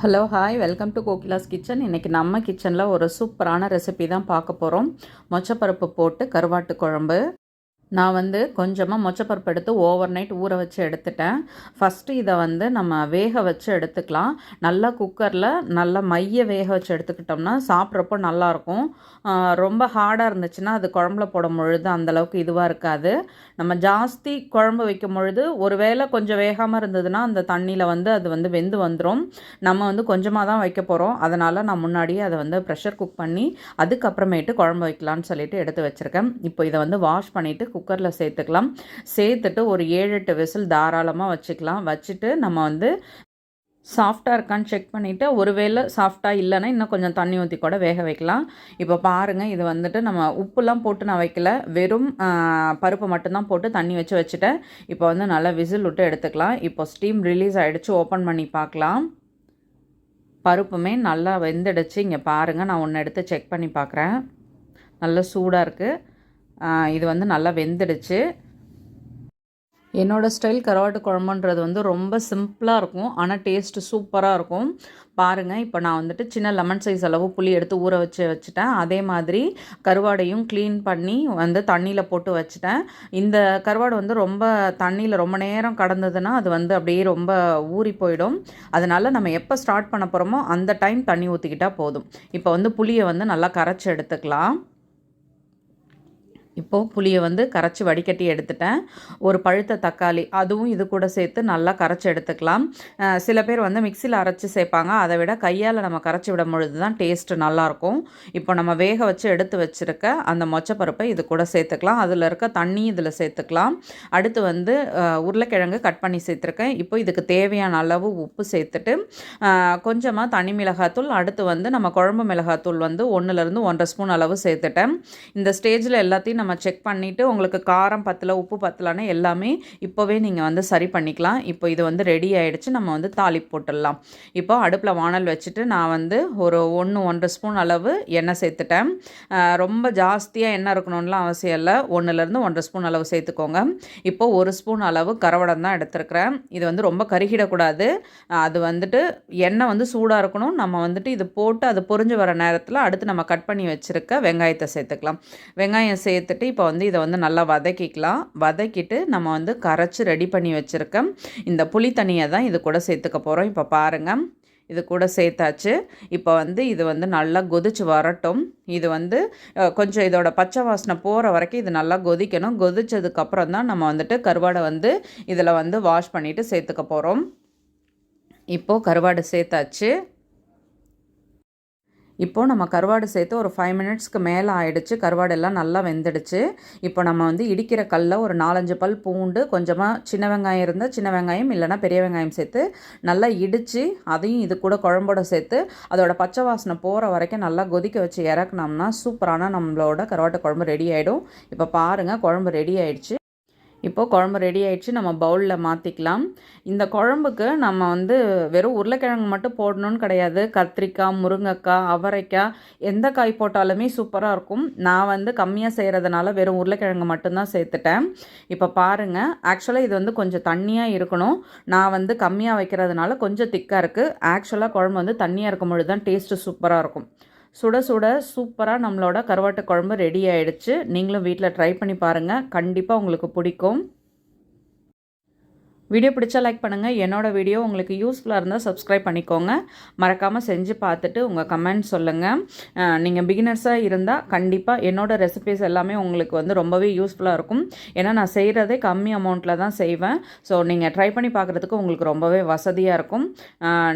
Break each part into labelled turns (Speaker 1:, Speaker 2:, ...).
Speaker 1: Hello hi welcome to Kokila's kitchen. இன்றைக்கி நம்ம கிச்சனில் ஒரு சூப்பரான ரெசிபி தான் பார்க்க போகிறோம். மொச்சப்பருப்பு போட்டு கருவாட்டு குழம்பு. நான் கொஞ்சமாக மொச்சப்பருப்பு எடுத்து ஓவர் நைட் ஊற வச்சு எடுத்துட்டேன். ஃபஸ்ட்டு இதை நம்ம வேக வச்சு எடுத்துக்கலாம். நல்லா குக்கரில் நல்லா மைய வேக வச்சு எடுத்துக்கிட்டோம்னா சாப்பிட்றப்போ நல்லாயிருக்கும். ரொம்ப ஹார்டாக இருந்துச்சுன்னா அது குழம்புல போடும் பொழுது அந்தளவுக்கு இதுவாக இருக்காது. நம்ம ஜாஸ்தி குழம்பு வைக்கும் பொழுது ஒரு வேளை கொஞ்சம் வேகாமல் இருந்ததுன்னா அந்த தண்ணியில் அது வெந்து வந்துடும். நம்ம கொஞ்சமாக தான் வைக்க போகிறோம். அதனால் நான் முன்னாடியே அதை ப்ரெஷர் குக் பண்ணி அதுக்கப்புறமேட்டு குழம்பு வைக்கலான்னு சொல்லிட்டு எடுத்து வச்சுருக்கேன். இப்போ இதை வாஷ் பண்ணிவிட்டு குக்கரில் சேர்த்துக்கலாம். சேர்த்துட்டு ஒரு 7-8 விசில் தாராளமாக வச்சுக்கலாம். வச்சுட்டு நம்ம சாஃப்டாக இருக்கான்னு செக் பண்ணிவிட்டு ஒருவேளை சாஃப்டாக இல்லைன்னா இன்னும் கொஞ்சம் தண்ணி ஊற்றி கூட வேக வைக்கலாம். இப்போ பாருங்கள், இது நம்ம உப்புலாம் போட்டு நான் வைக்கல, வெறும் பருப்பு மட்டும்தான் போட்டு தண்ணி வச்சுட்டேன். இப்போ நல்லா விசில் விட்டு எடுத்துக்கலாம். இப்போ ஸ்டீம் ரிலீஸ் ஆகிடுச்சு. ஓப்பன் பண்ணி பார்க்கலாம். பருப்புமே நல்லா வெந்துடுச்சு. இங்கே பாருங்கள், நான் ஒன்று எடுத்து செக் பண்ணி பார்க்குறேன். நல்லா சூடாக இருக்குது. இது நல்லா வெந்துடுச்சு. என்னோடய ஸ்டைல் கருவாட்டு குழம்புன்றது ரொம்ப சிம்பிளாக இருக்கும், ஆனால் டேஸ்ட்டு சூப்பராக இருக்கும். பாருங்கள், இப்போ நான் சின்ன லெமன் சைஸ் அளவு புளி எடுத்து ஊற வச்சுட்டேன். அதே மாதிரி கருவாடையும் க்ளீன் பண்ணி தண்ணியில் போட்டு வச்சுட்டேன். இந்த கருவாடு ரொம்ப தண்ணியில் ரொம்ப நேரம் கடந்ததுன்னா அது அப்படியே ரொம்ப ஊறி போயிடும். அதனால் நம்ம எப்போ ஸ்டார்ட் பண்ண போகிறோமோ அந்த டைம் தண்ணி ஊற்றிக்கிட்டால் போதும். இப்போ புளியை நல்லா கரைச்சி எடுத்துக்கலாம். இப்போது புளியை கரைச்சி வடிகட்டி எடுத்துட்டேன். ஒரு பழுத்த தக்காளி அதுவும் இது கூட சேர்த்து நல்லா கரைச்சி எடுத்துக்கலாம். சில பேர் மிக்சியில் அரைச்சி சேர்ப்பாங்க. அதை விட கையால் நம்ம கரைச்சி விடும் பொழுது தான் டேஸ்ட்டு நல்லாயிருக்கும். இப்போ நம்ம வேக வச்சு எடுத்து வச்சுருக்க அந்த மொச்சப்பருப்பை இது கூட சேர்த்துக்கலாம். அதில் இருக்க தண்ணி இதில் சேர்த்துக்கலாம். அடுத்து உருளைக்கிழங்கு கட் பண்ணி சேர்த்துருக்கேன். இப்போ இதுக்கு தேவையான அளவு உப்பு சேர்த்துட்டு கொஞ்சமாக தனி மிளகாத்தூள், அடுத்து நம்ம குழம்பு மிளகாத்தூள் 1லேருந்து 1.5 ஸ்பூன் அளவு சேர்த்துட்டேன். இந்த ஸ்டேஜில் எல்லாத்தையும் நம்ம செக் பண்ணிவிட்டு உங்களுக்கு காரம் பத்தலை, உப்பு பத்தலைன்னு எல்லாமே இப்போவே நீங்கள் சரி பண்ணிக்கலாம். இப்போ இது ரெடி ஆகிடுச்சு. நம்ம தாளிப்பு போட்டுடலாம். இப்போ அடுப்பில் வானல் வச்சுட்டு நான் ஒரு 1-1.5 ஸ்பூன் அளவு எண்ணெய் சேர்த்துட்டேன். ரொம்ப ஜாஸ்தியாக எண்ணெய் இருக்கணும்லாம் அவசியம் இல்லை. 1லேருந்து 1.5 ஸ்பூன் அளவு சேர்த்துக்கோங்க. இப்போது 1 ஸ்பூன் அளவு கருவடம் தான் எடுத்துருக்கிறேன். இது ரொம்ப கருகிடக்கூடாது. அது எண்ணெய் சூடாக இருக்கணும். நம்ம இது போட்டு அது பொரிஞ்சு வர நேரத்தில் அடுத்து நம்ம கட் பண்ணி வச்சுருக்க வெங்காயத்தை சேர்த்துக்கலாம். வெங்காயம் சேர்த்துட்டு இப்போ இதை நல்லா வதக்கிக்கலாம். வதக்கிட்டு நம்ம கரைச்சி ரெடி பண்ணி வச்சுருக்க இந்த புளி தண்ணியை தான் இது கூட சேர்த்துக்க போகிறோம். இப்போ பாருங்கள், இது கூட சேர்த்தாச்சு. இப்போ இது நல்லா கொதிச்சு வரட்டும். இது கொஞ்சம் இதோட பச்சை வாசனை போகிற வரைக்கும் இது நல்லா கொதிக்கணும். கொதிச்சதுக்கப்புறம் தான் நம்ம கருவாடை இதில் வாஷ் பண்ணிவிட்டு சேர்த்துக்க போகிறோம். இப்போது கருவாடு சேர்த்தாச்சு. இப்போது நம்ம கருவாடு சேர்த்து ஒரு 5 மினிட்ஸ்க்கு மேலே ஆகிடுச்சு. கருவாடெல்லாம் நல்லா வெந்துடுச்சு. இப்போ நம்ம இடிக்கிற கல்லில் ஒரு 4-5 பல் பூண்டு, கொஞ்சமாக சின்ன வெங்காயம் இருந்தால் சின்ன வெங்காயம், இல்லைனா பெரிய வெங்காயம் சேர்த்து நல்லா இடித்து அதையும் இது கூட குழம்போட சேர்த்து அதோட பச்சை வாசனை போகிற வரைக்கும் நல்லா கொதிக்க வச்சு இறக்குனோம்னா சூப்பரான நம்மளோட கருவாட்டு குழம்பு ரெடி ஆகிடும். இப்போ பாருங்கள், குழம்பு ரெடி ஆகிடுச்சு. இப்போது குழம்பு ரெடி ஆகிடுச்சு. நம்ம பவுலில் மாற்றிக்கலாம். இந்த குழம்புக்கு நம்ம வெறும் உருளைக்கிழங்கு மட்டும் போடணும்னு கிடையாது. கத்திரிக்காய், முருங்கைக்காய், அவரைக்காய் எந்த காய் போட்டாலுமே சூப்பராக இருக்கும். நான் கம்மியாக செய்கிறதுனால வெறும் உருளைக்கிழங்கு மட்டும்தான் சேர்த்துட்டேன். இப்போ பாருங்கள், ஆக்சுவலாக இது கொஞ்சம் தண்ணியாக இருக்கணும். நான் கம்மியாக வைக்கிறதுனால கொஞ்சம் திக்காக இருக்குது. ஆக்சுவலாக குழம்பு தண்ணியாக இருக்கும் பொழுது தான் டேஸ்ட்டு சூப்பராக இருக்கும். சுட சுட சூப்பராக நம்மளோட கருவாட்டு குழம்பு ரெடி ஆகிடுச்சு. நீங்களும் வீட்டில் ட்ரை பண்ணி பாருங்கள், கண்டிப்பாக உங்களுக்கு பிடிக்கும். வீடியோ பிடிச்சா லைக் பண்ணுங்கள். என்னோடய வீடியோ உங்களுக்கு யூஸ்ஃபுல்லாக இருந்தால் சப்ஸ்கிரைப் பண்ணிக்கோங்க. மறக்காமல் செஞ்சு பார்த்துட்டு உங்கள் கமெண்ட் சொல்லுங்கள். நீங்கள் பிகினர்ஸாக இருந்தால் கண்டிப்பாக என்னோடய ரெசிபீஸ் எல்லாமே உங்களுக்கு ரொம்பவே யூஸ்ஃபுல்லாக இருக்கும். ஏன்னா நான் செய்கிறதே கம்மி அமௌண்ட்டில் தான் செய்வேன். ஸோ நீங்கள் ட்ரை பண்ணி பார்க்குறதுக்கு உங்களுக்கு ரொம்பவே வசதியாக இருக்கும்.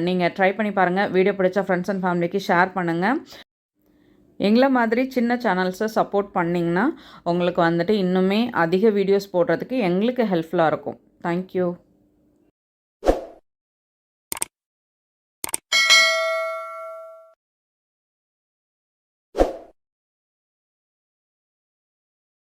Speaker 1: நீங்கள் ட்ரை பண்ணி பாருங்கள். வீடியோ பிடிச்சா ஃப்ரெண்ட்ஸ் அண்ட் ஃபேமிலிக்கு ஷேர் பண்ணுங்கள். எங்களை மாதிரி சின்ன சேனல்ஸை சப்போர்ட் பண்ணிங்கன்னா உங்களுக்கு இன்னுமே அதிக வீடியோஸ் போடுறதுக்கு எங்களுக்கு ஹெல்ப்ஃபுல்லாக இருக்கும். தேங்க்யூ.